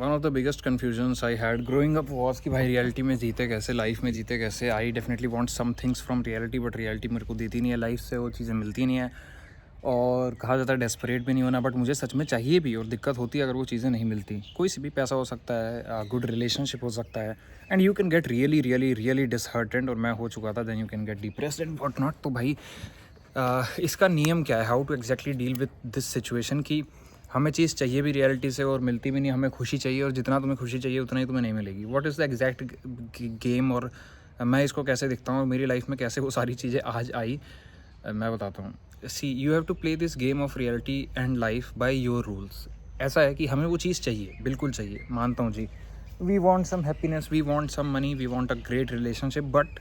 One of the biggest confusions I had growing up was कि भाई reality में जीते कैसे, लाइफ में जीते कैसे। I definitely want some things from reality, but reality मेरे को देती नहीं है, लाइफ से वो चीज़ें मिलती नहीं है। और कहा जाता है डेस्परेट भी नहीं होना, बट मुझे सच में चाहिए भी, और दिक्कत होती है अगर वो चीज़ें नहीं मिलती। कोई सी भी पैसा हो सकता है, गुड रिलेशनशिप हो सकता है, and you can get really really really disheartened, और मैं हो चुका था। Then you can get depressed and what not. तो भाई इसका नियम क्या है, how to exactly deal with this situation कि हमें चीज़ चाहिए भी रियलिटी से और मिलती भी नहीं। हमें खुशी चाहिए और जितना तुम्हें खुशी चाहिए उतना ही तुम्हें नहीं मिलेगी। What is the exact game, और मैं इसको कैसे दिखता हूँ और मेरी लाइफ में कैसे वो सारी चीज़ें आज आई, मैं बताता हूँ। See, you have to play this game of reality and life by your rules. ऐसा है कि हमें वो चीज़ चाहिए, बिल्कुल चाहिए, मानता हूँ जी। We want some happiness, we want some money, we want a great relationship, but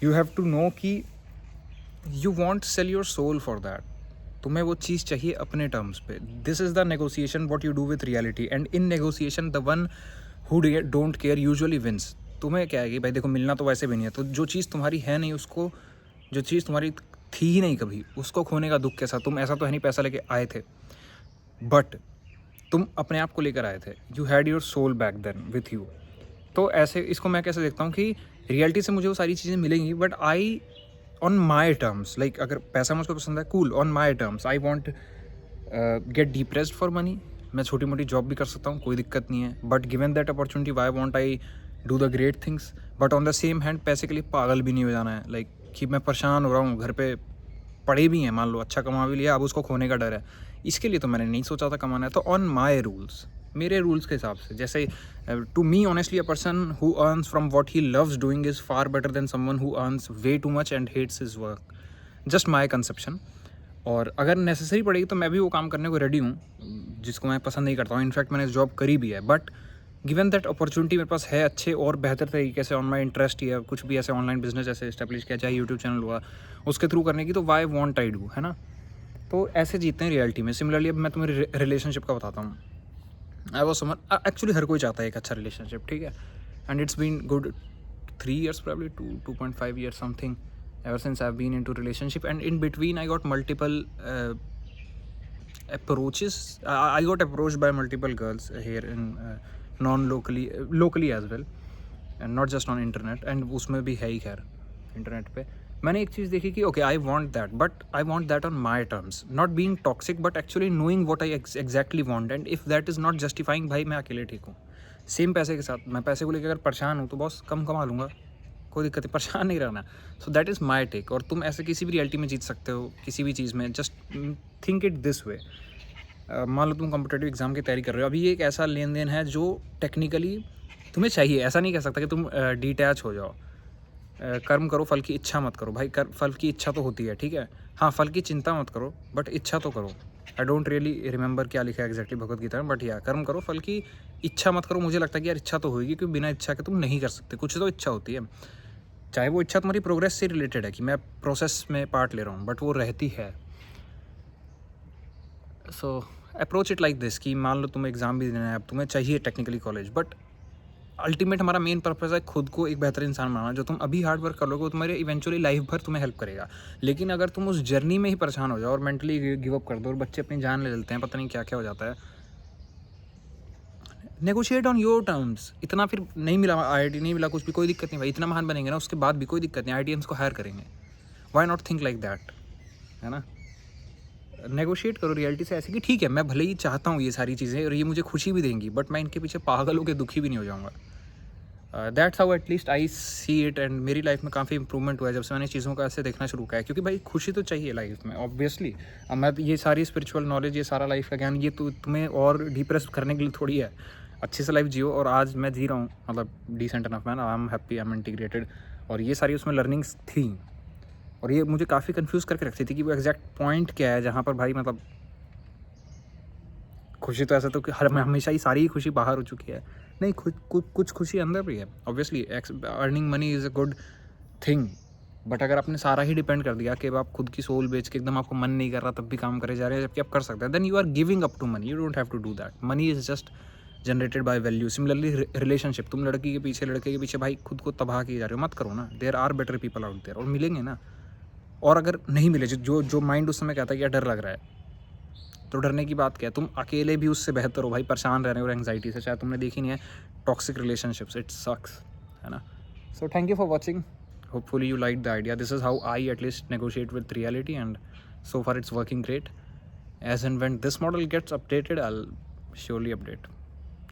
you have to know कि you won't sell your soul for that. तुम्हें वो चीज़ चाहिए अपने टर्म्स पे। This is the negotiation what you do with reality, and in negotiation the one who don't care usually wins. तुम्हें क्या है कि भाई देखो, मिलना तो वैसे भी नहीं है, तो जो चीज़ तुम्हारी है नहीं उसको, जो चीज़ तुम्हारी थी ही नहीं कभी, उसको खोने का दुख कैसा। तुम ऐसा तो है नहीं पैसा लेके आए थे, बट तुम अपने आप को लेकर आए थे। You had your soul back then with you. तो ऐसे इसको मैं कैसे देखता हूँ कि रियलिटी से मुझे वो सारी चीज़ें मिलेंगी, but I on my terms. Like अगर पैसा मुझको पसंद है, cool, on my terms. I want get depressed for money. मैं छोटी मोटी जॉब भी कर सकता हूँ, कोई दिक्कत नहीं है, but given that opportunity why won't I do the great things. But on the same hand पैसे के लिए पागल भी नहीं हो जाना है। लाइक कि मैं परेशान हो रहा हूँ, घर पे पड़े भी हैं, मान लो अच्छा कमा भी लिया, अब उसको खोने का डर है। इसके लिए तो मैंने नहीं सोचा था कमाना है। तो ऑन माई रूल्स, मेरे रूल्स के हिसाब से, जैसे to me honestly a person who earns from what he loves doing is far better than someone who earns way too much and hates his work. Just my conception. और अगर necessary पड़ेगी तो मैं भी वो काम करने को रेडी हूँ जिसको मैं पसंद नहीं करता हूँ। इनफैक्ट मैंने जॉब करी भी है, बट गिवन दैट अपॉर्चुनिटी मेरे पास है अच्छे और बेहतर तरीके से ऑन माई इंटरेस्ट या कुछ भी ऐसे ऑनलाइन बिजनेस ऐसे इस्टेब्लिश किया, चाहे यूट्यूब चैनल हुआ, उसके थ्रू करने की, तो वाई वॉन्ट आई डू, है ना। तो ऐसे जीतते हैं रियलिटी में। सिमिलरली अब मैं तुम्हें रिलेशनशिप का बताता हूँ। आई वॉज समर, एक्चुअली हर कोई चाहता है एक अच्छा रिलेशनशिप, ठीक है, and it's been good 3 years, probably 2.5 years something, ever since I've been into relationship. And in between I got multiple approaches. I got approached by multiple girls here in locally as well, and not just on internet, and उसमें भी है ही खैर internet पे। मैंने एक चीज़ देखी कि okay, I want that, but I want that on my terms, not being toxic, but actually knowing what I exactly want, and if that is not justifying, भाई मैं अकेले ठीक हूँ। सेम पैसे के साथ, मैं पैसे को लेकर अगर परेशान हूँ तो बॉस कम कमा लूँगा, कोई दिक्कत नहीं, परेशान नहीं रहना। So that is my take. और तुम ऐसे किसी भी रियलिटी में जीत सकते हो, किसी भी चीज़ में। Just think it this way. मान लो तुम कॉम्पिटेटिव एग्जाम की तैयारी कर रहे हो, अभी ये एक ऐसा लेन देन है जो टेक्निकली तुम्हें चाहिए। ऐसा नहीं कह सकता कि तुम डिटैच हो जाओ। कर्म करो, फल की इच्छा मत करो। भाई फल की इच्छा तो होती है, ठीक है, हाँ, फल की चिंता मत करो, बट इच्छा तो करो। आई डोंट रियली रिमेंबर क्या लिखा है एग्जैक्टली भगवत गीता में, बट या कर्म करो, फल की इच्छा मत करो। मुझे लगता है कि यार इच्छा तो होगी, क्योंकि बिना इच्छा के तुम नहीं कर सकते। कुछ तो इच्छा होती है, चाहे वो इच्छा तुम्हारी प्रोग्रेस से रिलेटेड है कि मैं प्रोसेस में पार्ट ले रहा हूँ, बट वो रहती है। सो अप्रोच इट लाइक दिस कि मान लो तुम्हें एग्ज़ाम भी देना है, अब तुम्हें चाहिए टेक्निकली कॉलेज, बट अल्टीमेट हमारा मेन पर्पज़ है खुद को एक बेहतर इंसान बनाना। जो तुम अभी हार्ड वर्क कर लोगे वो तुम्हारे इवेंचुअली लाइफ भर तुम्हें हेल्प करेगा। लेकिन अगर तुम उस जर्नी में ही परेशान हो जाओ और मेंटली गिव अप कर दो, और बच्चे अपनी जान ले लेते हैं, पता नहीं क्या क्या हो जाता है। Negotiate on your terms. इतना फिर नहीं मिला आईआईटी, नहीं मिला कुछ भी, कोई दिक्कत नहीं भाई, इतना महान बनेंगे ना उसके बाद भी कोई दिक्कत नहीं, आईआईटीएंस को हायर करेंगे। Why not think like that, है ना। नेगोशिएट करो रियलिटी से ऐसे कि ठीक है, मैं भले ही चाहता हूँ ये सारी चीज़ें और ये मुझे खुशी भी देंगी, बट मैं इनके पीछे पागल होकर दुखी भी नहीं हो जाऊँगा। That's how at least I see it. And मेरी लाइफ में काफ़ी इंप्रूवमेंट हुआ है जब से मैंने चीज़ों को ऐसे देखना शुरू किया है, क्योंकि भाई खुशी तो चाहिए लाइफ में ऑब्वियसली। अब मैं ये सारी स्पिरिचुअल नॉलेज, ये सारा लाइफ का ज्ञान, ये तो तुम्हें और डिप्रेस करने के लिए थोड़ी है। अच्छे से लाइफ जियो, और आज मैं जी रहा हूँ, मतलब decent enough man, I am happy, I am integrated, और ये सारी उसमें लर्निंग्स थी। और ये मुझे काफ़ी कंफ्यूज करके रखती थी कि वो एग्जैक्ट पॉइंट क्या है जहाँ पर भाई मतलब खुशी। तो ऐसा तो कि हमेशा ही सारी ही खुशी बाहर हो चुकी है, नहीं, कुछ खुशी अंदर भी है obviously. Earning money is a good thing, but अगर आपने सारा ही डिपेंड कर दिया कि आप खुद की सोल बेच के एकदम आपको मन नहीं कर रहा तब भी काम करे जा रहे हैं, जबकि आप कर सकते हैं, then you are giving up to money. You don't have to do that. Money is just generated by value. Similarly relationship, तुम लड़की के पीछे, लड़के के पीछे भाई खुद को तबाह किए जा रहे हो, मत करो ना। There are better people out there, और मिलेंगे ना। और अगर नहीं मिले, जो जो माइंड उस समय कहता है कि यार डर लग रहा है, तो डरने की बात क्या है, तुम अकेले भी उससे बेहतर हो भाई परेशान रह रहे हो एंग्जाइटी से, शायद तुमने देखी नहीं है टॉक्सिक रिलेशनशिप्स, इट सक्स, है ना। So thank you for watching, hopefully you like the idea, this is how I at least negotiate with reality and so far it's working great. As and when this model gets updated, I'll surely update.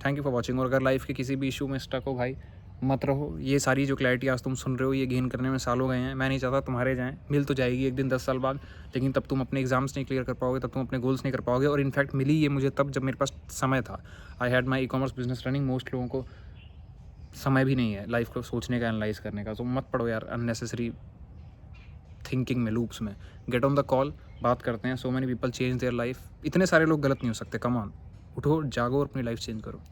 Thank you for watching. और अगर life के किसी भी issue में stuck हो भाई, मत रहो। ये सारी जो क्लैरिटी आज तुम सुन रहे हो, ये गेन करने में सालों गए हैं। मैं नहीं चाहता तुम्हारे जाएँ, मिल तो जाएगी एक दिन 10 साल बाद, लेकिन तब तुम अपने एग्जाम्स नहीं क्लियर कर पाओगे, तब तुम अपने गोल्स नहीं कर पाओगे। और इनफैक्ट मिली ये मुझे तब जब मेरे पास समय था। I had my e-commerce business running. Most लोगों को समय भी नहीं है लाइफ को सोचने का, एनालाइज करने का। तो मत पड़ो यार अननेसेसरी थिंकिंग में, लूप्स में। गेट ऑन द कॉल, बात करते हैं। So many people change their life. इतने सारे लोग गलत नहीं हो सकते, कम ऑन, उठो, जागो और अपनी लाइफ चेंज करो।